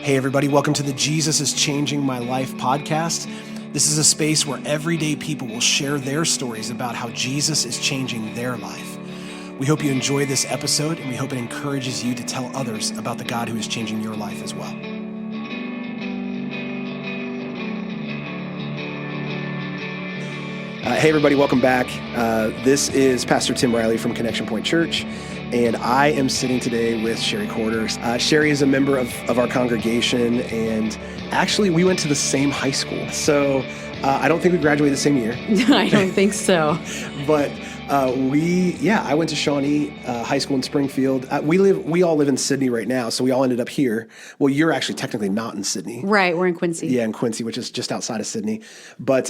Hey, everybody, welcome to the Jesus is Changing My Life podcast. This is a space where everyday people will share their stories about how Jesus is changing their life. We hope you enjoy this episode, and we hope it encourages you to tell others about the God who is changing your life as well. Hey, everybody, welcome back. This is Pastor Tim Riley from Connection Point Church, and I am sitting today with Shari Quarters. Shari is a member of our congregation, and actually, we went to the same high school. So I don't think we graduated the same year. I don't think so. But I went to Shawnee High School in Springfield. We all live in Sydney right now, so we all ended up here. Well, you're actually technically not in Sydney. Right, we're in Quincy. Yeah, in Quincy, which is just outside of Sydney. But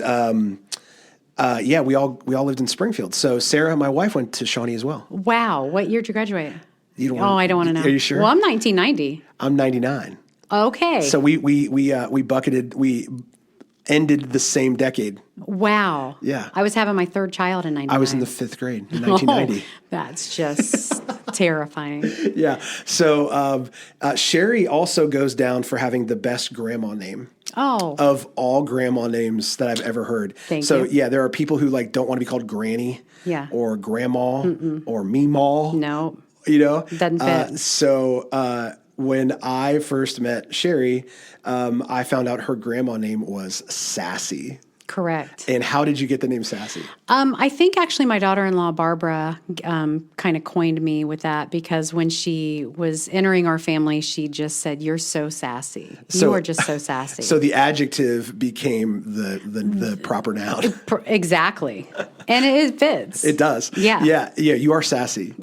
we all lived in Springfield. So Sarah, my wife, went to Shawnee as well. Wow, what year did you graduate? I don't want to know. Are you sure? Well, I'm 1990. I'm 99. Okay. So we ended the same decade. Wow. Yeah. I was having my third child in 99. I was in the fifth grade in 1990. Oh, that's just terrifying. Yeah. So Shari also goes down for having the best grandma name. Oh. Of all grandma names that I've ever heard. Thank you. Yeah, there are people who don't want to be called Granny. Yeah. Or Grandma. Or Meemaw. No. You know? Doesn't fit. So when I first met Shari, I found out her grandma name was Sassy. Correct. And how did you get the name Sassy? I think actually my daughter-in-law, Barbara, kind of coined me with that because when she was entering our family, she just said, "You're so sassy. You are just so sassy." So the adjective became the proper noun. Exactly. And it fits. It does. Yeah. Yeah. You are sassy.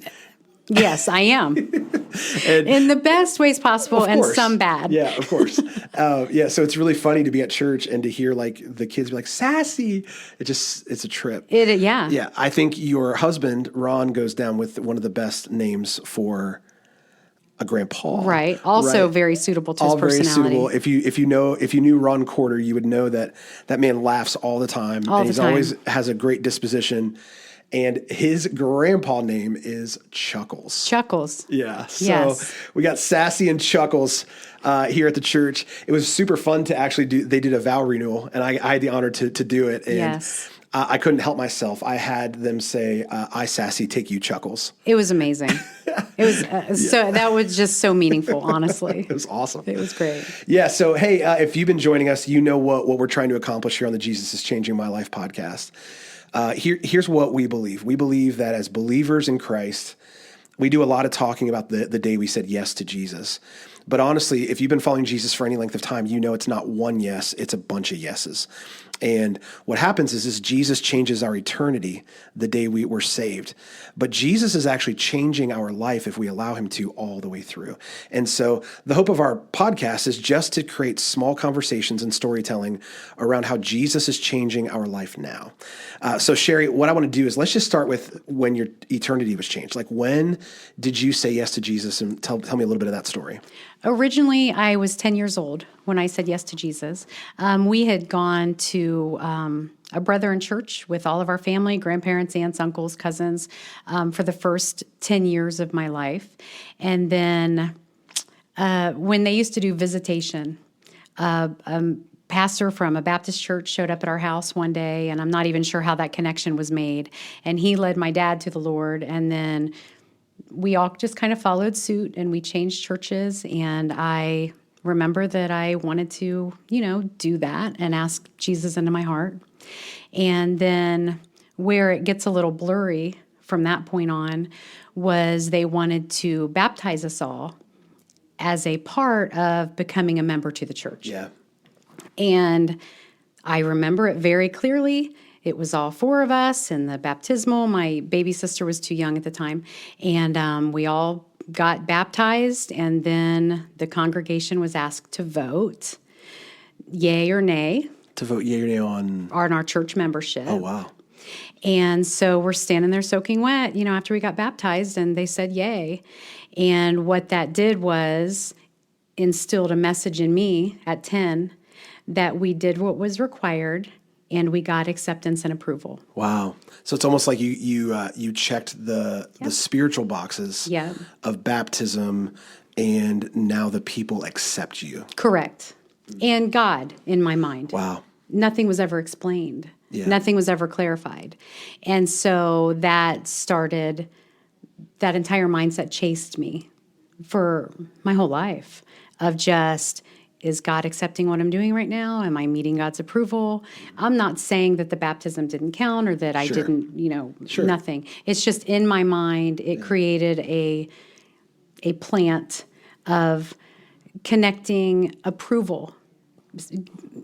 Yes, I am. In the best ways possible and some bad. Yeah, of course. So it's really funny to be at church and to hear the kids be like, "Sassy." It's a trip. Yeah. Yeah, I think your husband, Ron, goes down with one of the best names for a grandpa. Right. Also very suitable to his personality. Very suitable. If you knew Ron Quarter, you would know that man laughs all the time. Always has a great disposition. And his grandpa name is Chuckles. Chuckles. Yeah. So we got Sassy and Chuckles here at the church. It was super fun to actually they did a vow renewal, and I had the honor to do it. And I couldn't help myself. I had them say, "I Sassy, take you Chuckles." It was amazing. It was so that was just so meaningful, honestly. It was awesome. It was great. Yeah. So, hey, if you've been joining us, you know what we're trying to accomplish here on the Jesus is Changing My Life podcast. Here's what we believe. We believe that as believers in Christ, we do a lot of talking about the day we said yes to Jesus. But honestly, if you've been following Jesus for any length of time, you know it's not one yes, it's a bunch of yeses. And what happens is Jesus changes our eternity the day we were saved. But Jesus is actually changing our life if we allow him to all the way through. And so the hope of our podcast is just to create small conversations and storytelling around how Jesus is changing our life now. So Shari, what I want to do is let's just start with when your eternity was changed. When did you say yes to Jesus? And tell me a little bit of that story. Originally, I was 10 years old when I said yes to Jesus. We had gone to a Brethren church with all of our family, grandparents, aunts, uncles, cousins, for the first 10 years of my life. And then when they used to do visitation, pastor from a Baptist church showed up at our house one day, and I'm not even sure how that connection was made. And he led my dad to the Lord, and then we all just kind of followed suit, and we changed churches. And I remember that I wanted to, do that and ask Jesus into my heart. And then where it gets a little blurry from that point on was they wanted to baptize us all as a part of becoming a member to the church. Yeah. And I remember it very clearly. It was all four of us in the baptismal. My baby sister was too young at the time. And we all got baptized, and then the congregation was asked to vote, yay or nay. To vote yay or nay on our church membership. Oh, wow. And so we're standing there soaking wet, after we got baptized, and they said yay. And what that did was instilled a message in me at 10 that we did what was required, and we got acceptance and approval. Wow. So it's almost like you checked the spiritual boxes of baptism and now the people accept you. Correct. And God in my mind. Wow. Nothing was ever explained. Yeah. Nothing was ever clarified. And so that entire mindset chased me for my whole life of just, is God accepting what I'm doing right now? Am I meeting God's approval? I'm not saying that the baptism didn't count or that I Sure. didn't, Sure. nothing. It's just in my mind, it created a plant of connecting approval,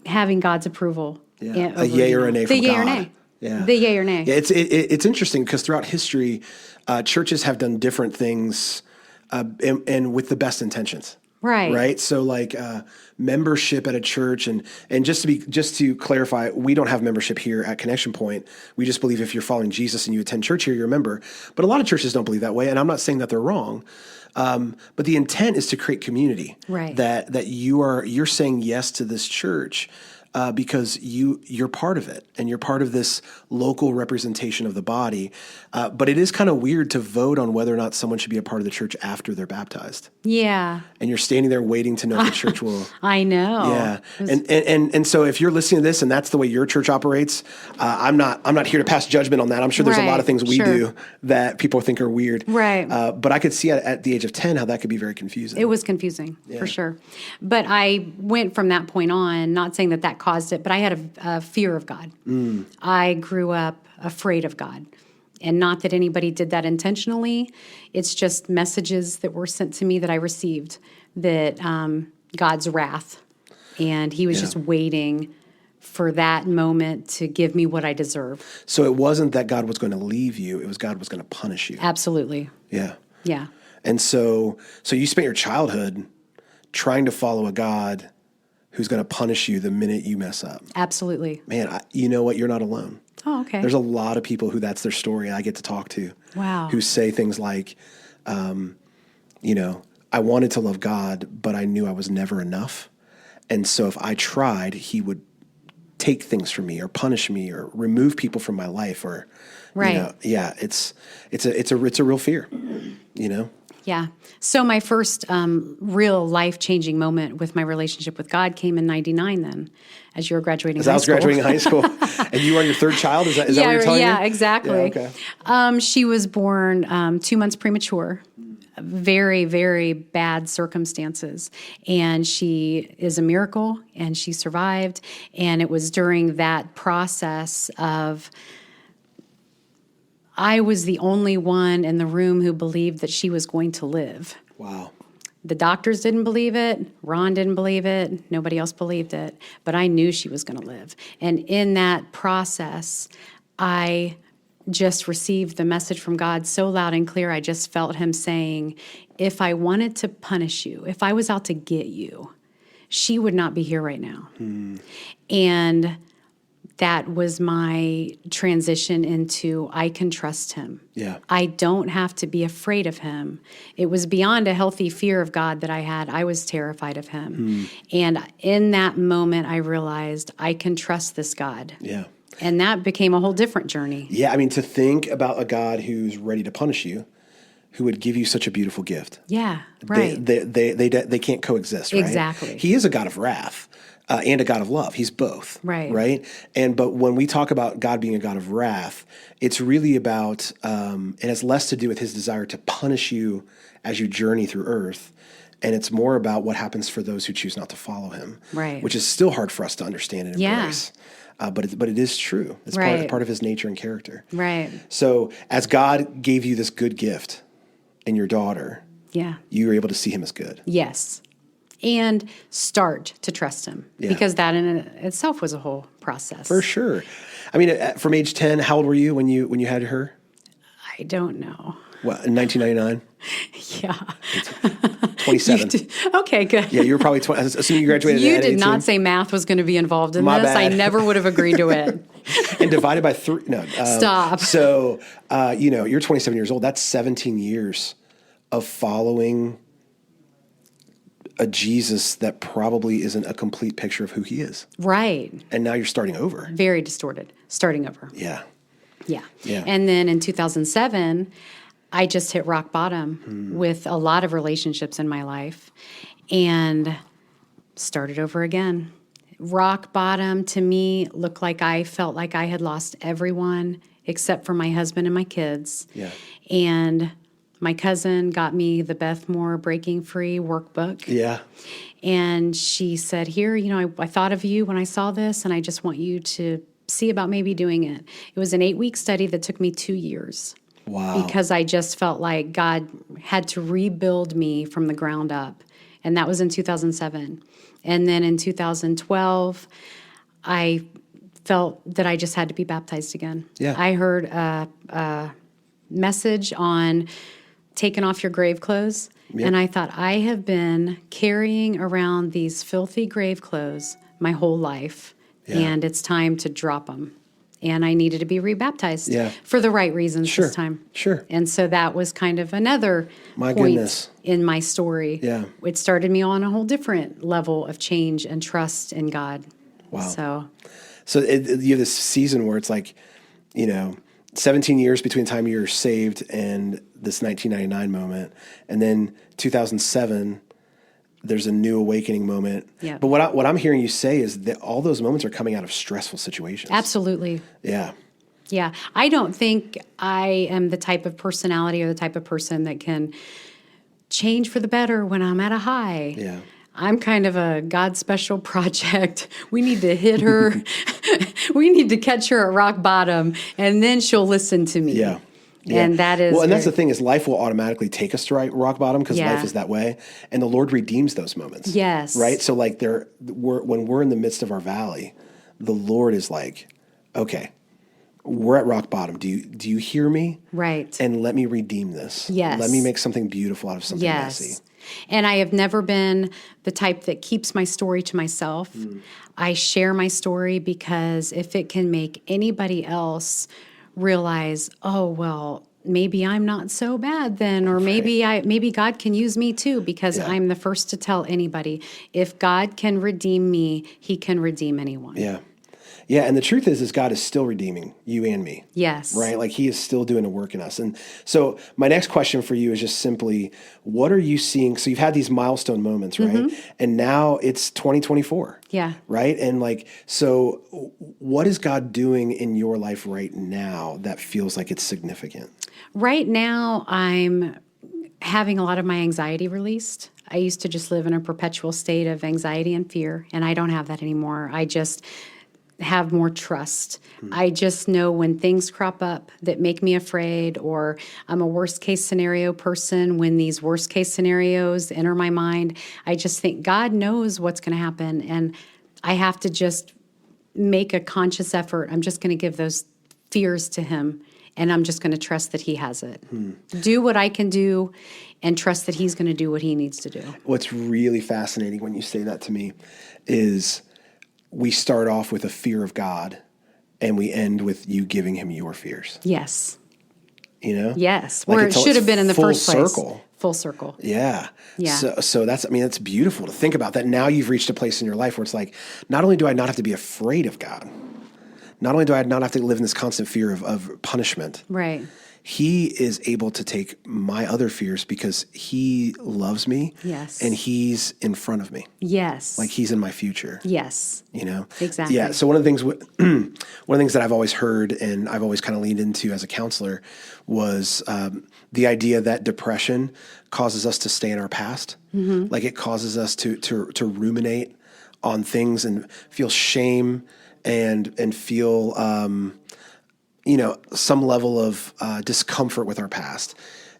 having God's approval. Yeah. A yay or a nay from the yay God. or nay. Yeah. The yay or nay. Yeah, it's interesting because throughout history, churches have done different things and with the best intentions. Right. Right. So like membership at a church and just to clarify, we don't have membership here at Connection Point. We just believe if you're following Jesus and you attend church here, you're a member. But a lot of churches don't believe that way. And I'm not saying that they're wrong. But the intent is to create community. Right. That you're saying yes to this church because you're part of it and you're part of this local representation of the body. But it is kind of weird to vote on whether or not someone should be a part of the church after they're baptized. Yeah. And you're standing there waiting to know if the church will. I know. Yeah. And so if you're listening to this and that's the way your church operates, I'm not here to pass judgment on that. I'm sure there's a lot of things we do that people think are weird. Right. But I could see at the age of 10 how that could be very confusing. It was confusing, for sure. But I went from that point on, not saying that caused it, but I had a fear of God. I grew up afraid of God. And not that anybody did that intentionally. It's just messages that were sent to me that I received that God's wrath. And he was just waiting for that moment to give me what I deserve. So it wasn't that God was going to leave you. It was God was going to punish you. Absolutely. Yeah. Yeah. And so you spent your childhood trying to follow a God who's going to punish you the minute you mess up. Absolutely. Man, you know what? You're not alone. Oh, okay. There's a lot of people who that's their story I get to talk to. Wow. Who say things like, I wanted to love God, but I knew I was never enough. And so if I tried, he would take things from me or punish me or remove people from my life or, right. It's a real fear, Yeah. So my first real life-changing moment with my relationship with God came in '99 then, as you were graduating high school. As I was graduating high school. And you are your third child? Is that what you're telling me? Yeah, exactly. Yeah, okay. She was born 2 months premature. Very, very bad circumstances. And she is a miracle, and she survived. And it was during that process of I was the only one in the room who believed that she was going to live. Wow. The doctors didn't believe it. Ron didn't believe it. Nobody else believed it. But I knew she was going to live. And in that process, I just received the message from God so loud and clear. I just felt him saying, if I wanted to punish you, if I was out to get you, she would not be here right now. And that was my transition into I can trust him. Yeah. I don't have to be afraid of him. It was beyond a healthy fear of God that I had. I was terrified of him. And in that moment, I realized I can trust this God. Yeah. And that became a whole different journey. Yeah, I mean, to think about a God who's ready to punish you, who would give you such a beautiful gift. Yeah, right. They can't coexist, right? Exactly. He is a God of wrath and a God of love. He's both. Right. Right? But when we talk about God being a God of wrath, it's really about, it has less to do with his desire to punish you as you journey through earth. And it's more about what happens for those who choose not to follow him. Right. Which is still hard for us to understand and embrace. But it is true. It's part of his nature and character. Right. So as God gave you this good gift in your daughter, you were able to see him as good. Yes. And start to trust him. Yeah. Because that in itself was a whole process. For sure. I mean, from age 10, how old were you when you had her? I don't know. What, in 1999? Yeah. 27. Okay, good. Yeah, you were probably 20. Assuming you graduated You at did 18. not say math was going to be involved in My this. I bad. never would have agreed to it. And divided by 3. No. Stop. So, you're 27 years old. That's 17 years of following a Jesus that probably isn't a complete picture of who he is. Right. And now you're starting over. Very distorted. Starting over. Yeah. Yeah. Yeah. And then in 2007, I just hit rock bottom with a lot of relationships in my life and started over again. Rock bottom to me looked like I felt like I had lost everyone except for my husband and my kids. Yeah. And my cousin got me the Beth Moore Breaking Free workbook. Yeah. And she said, here, I thought of you when I saw this, and I just want you to see about maybe doing it. It was an 8-week study that took me 2 years. Wow. Because I just felt like God had to rebuild me from the ground up. And that was in 2007. And then in 2012, I felt that I just had to be baptized again. Yeah. I heard a message on taking off your grave clothes. Yep. And I thought, I have been carrying around these filthy grave clothes my whole life. Yeah. And it's time to drop them. And I needed to be rebaptized Yeah. for the right reasons Sure. this time. Sure. And so that was kind of another My point goodness. in my story. Yeah. It started me on a whole different level of change and trust in God. Wow. So You have this season where it's like, 17 years between the time you're saved and this 1999 moment. And then 2007, there's a new awakening moment. Yeah. But what I'm hearing you say is that all those moments are coming out of stressful situations. absolutely. Yeah. Yeah. I don't think I am the type of personality or the type of person that can change for the better when I'm at a high. Yeah. I'm kind of a God special project. We need to hit her. We need to catch her at rock bottom, and then she'll listen to me. Yeah. Yeah. And that is that's the thing is life will automatically take us to rock bottom because Yeah. life is that way, and the Lord redeems those moments. Yes. Right. So like when we're in the midst of our valley, the Lord is like, okay, we're at rock bottom. Do you hear me? Right. And let me redeem this. Yes. Let me make something beautiful out of something messy. Yes. And I have never been the type that keeps my story to myself. I share my story because if it can make anybody else realize, oh, well, maybe I'm not so bad then, or maybe God can use me too, because Yeah. I'm the first to tell anybody, if God can redeem me, he can redeem anyone. Yeah. Yeah, and the truth is God is still redeeming you and me. Yes. Right? Like he is still doing a work in us. And so my next question for you is just simply, what are you seeing? So you've had these milestone moments, right? And now it's 2024. Yeah. Right? And so what is God doing in your life right now that feels like it's significant? Right now, I'm having a lot of my anxiety released. I used to just live in a perpetual state of anxiety and fear, and I don't have that anymore. I just have more trust. I just know when things crop up that make me afraid, or I'm a worst case scenario person. When these worst case scenarios enter my mind, I just think God knows what's going to happen, and I have to just make a conscious effort. I'm just going to give those fears to him, and I'm just going to trust that he has it. Do what I can do and trust that he's going to do what he needs to do. What's really fascinating when you say that to me is we start off with a fear of God and we end with you giving him your fears. Yes. Like Yes. Where it should have been in the first place. Full circle. Yeah. Yeah. So that's beautiful to think about that. Now you've reached a place in your life where it's like, not only do I not have to be afraid of God, not only do I not have to live in this constant fear of punishment. Right. He is able to take my other fears because he loves me. Yes. And he's in front of me. Yes. Like he's in my future. Yes. Exactly. Yeah. So one of the things that I've always heard and I've always kind of leaned into as a counselor was the idea that depression causes us to stay in our past. Like it causes us to ruminate on things and feel shame and feel some level of discomfort with our past.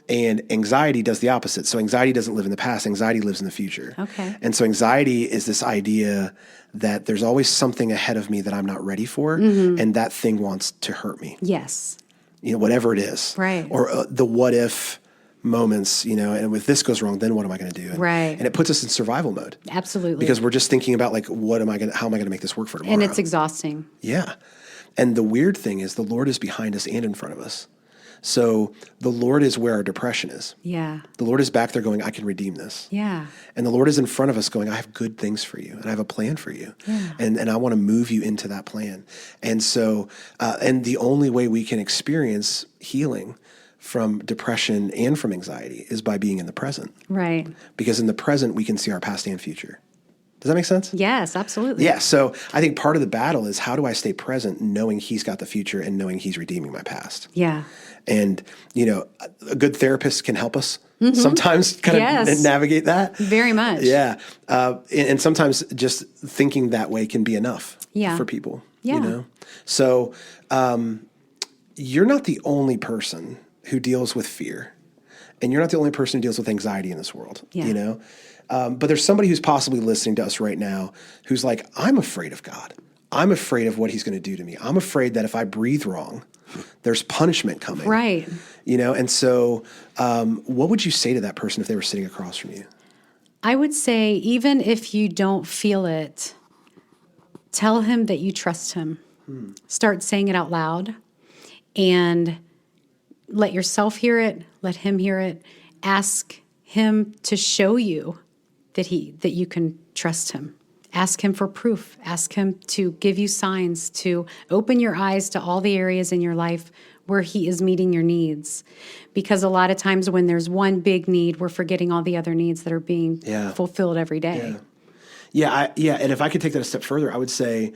And anxiety does the opposite. So anxiety doesn't live in the past. Anxiety lives in the future. Okay. And so anxiety is this idea that there's always something ahead of me that I'm not ready for, and that thing wants to hurt me. Yes. Whatever it is. Right. Or the what if moments, and if this goes wrong, then what am I going to do? Right. And it puts us in survival mode. Absolutely. Because we're just thinking about how am I going to make this work for tomorrow? And it's exhausting. Yeah. And the weird thing is the Lord is behind us and in front of us. So the Lord is where our depression is. Yeah. The Lord is back there going, I can redeem this. Yeah. And the Lord is in front of us going, I have good things for you and I have a plan for you. Yeah. And I want to move you into that plan. And so, and the only way we can experience healing from depression and from anxiety is by being in the present. Right. Because in the present, we can see our past and future. Does that make sense? Yes, absolutely. Yeah. So I think part of the battle is how do I stay present knowing he's got the future and knowing he's redeeming my past? Yeah. And, a good therapist can help us sometimes kind of navigate that. Very much. Yeah. And sometimes just thinking that way can be enough for people, Yeah. So you're not the only person who deals with fear. And you're not the only person who deals with anxiety in this world, But there's somebody who's possibly listening to us right now who's like, I'm afraid of God. I'm afraid of what he's going to do to me. I'm afraid that if I breathe wrong, there's punishment coming. Right. And so what would you say to that person if they were sitting across from you? I would say, even if you don't feel it, tell him that you trust him. Start saying it out loud and let yourself hear it. Let him hear it. Ask him to show you that you can trust him. Ask him for proof. Ask him to give you signs, to open your eyes to all the areas in your life where he is meeting your needs. Because a lot of times when there's one big need, we're forgetting all the other needs that are being fulfilled every day. Yeah. And if I could take that a step further, I would say,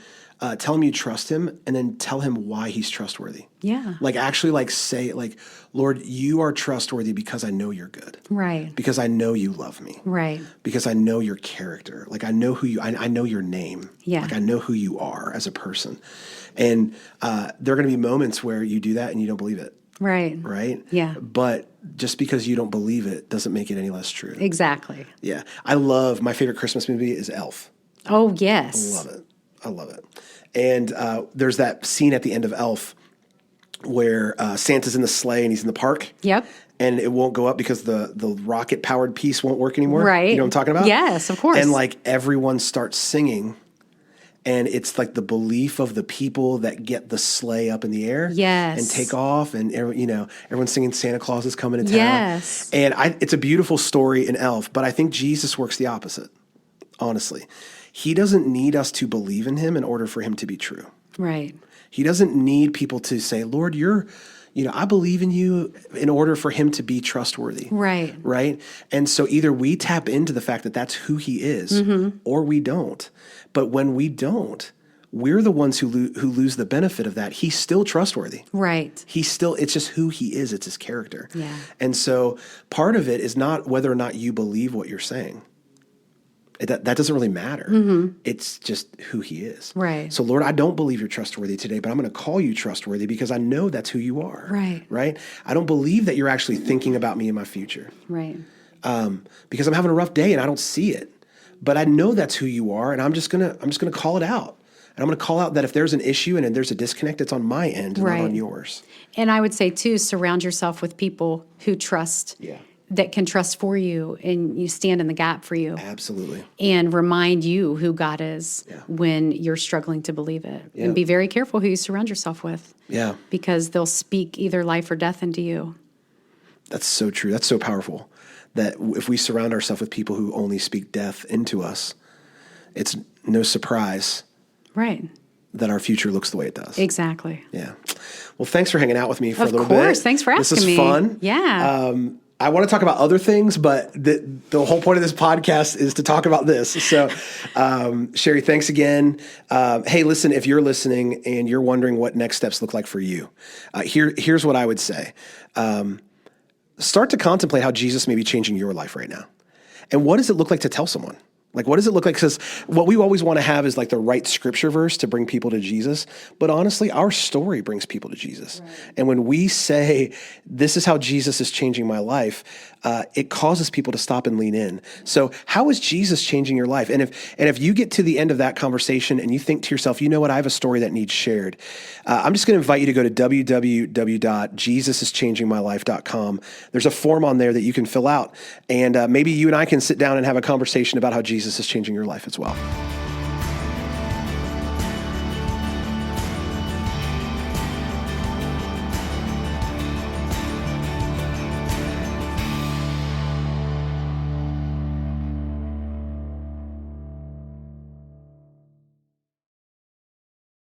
tell him you trust him and then tell him why he's trustworthy. Yeah. Actually say, Lord, you are trustworthy because I know you're good. Right. Because I know you love me. Right. Because I know your character. I know I know your name. Yeah. I know who you are as a person. And there are going to be moments where you do that and you don't believe it. Right. Right? Yeah. But just because you don't believe it doesn't make it any less true. Exactly. Yeah. My favorite Christmas movie is Elf. Oh, yes. I love it. And there's that scene at the end of Elf where Santa's in the sleigh and he's in the park. Yep. And it won't go up because the rocket-powered piece won't work anymore. Right. You know what I'm talking about? Yes, of course. And everyone starts singing. And it's the belief of the people that get the sleigh up in the air and take off. And, everyone's singing Santa Claus is coming to town. Yes. And it's a beautiful story in Elf, but I think Jesus works the opposite, honestly. He doesn't need us to believe in him in order for him to be true. Right. He doesn't need people to say, Lord, I believe in you in order for him to be trustworthy. Right. Right. And so either we tap into the fact that that's who he is or we don't. But when we don't, we're the ones who lose the benefit of that. He's still trustworthy. Right. It's just who he is. It's his character. Yeah. And so part of it is not whether or not you believe what you're saying. That doesn't really matter. It's just who he is. Right. So, Lord, I don't believe you're trustworthy today, but I'm going to call you trustworthy because I know that's who you are. Right. Right? I don't believe that you're actually thinking about me in my future. Right. Because I'm having a rough day and I don't see it. But I know that's who you are, and I'm just gonna call it out. And I'm going to call out that if there's an issue and there's a disconnect, it's on my end, not on yours. And I would say, too, surround yourself with people who trust. Yeah. That can trust for you and you stand in the gap for you. Absolutely. And remind you who God is when you're struggling to believe it. Yeah. And be very careful who you surround yourself with. Yeah. Because they'll speak either life or death into you. That's so true. That's so powerful. That if we surround ourselves with people who only speak death into us, it's no surprise. Right. That our future looks the way it does. Exactly. Yeah. Well, thanks for hanging out with me for a little bit. Of course. Thanks for asking me. This is fun. Yeah. I want to talk about other things, but the whole point of this podcast is to talk about this. So, Shari, thanks again. Hey, listen, if you're listening and you're wondering what next steps look like for you, here's what I would say. Start to contemplate how Jesus may be changing your life right now. And what does it look like to tell someone? What does it look like? Because what we always want to have is the right scripture verse to bring people to Jesus. But honestly, our story brings people to Jesus. Right. And when we say, this is how Jesus is changing my life, it causes people to stop and lean in. So how is Jesus changing your life? And if you get to the end of that conversation and you think to yourself, you know what, I have a story that needs shared. I'm just going to invite you to go to www.jesusischangingmylife.com. There's a form on there that you can fill out. And maybe you and I can sit down and have a conversation about how Jesus is changing your life as well.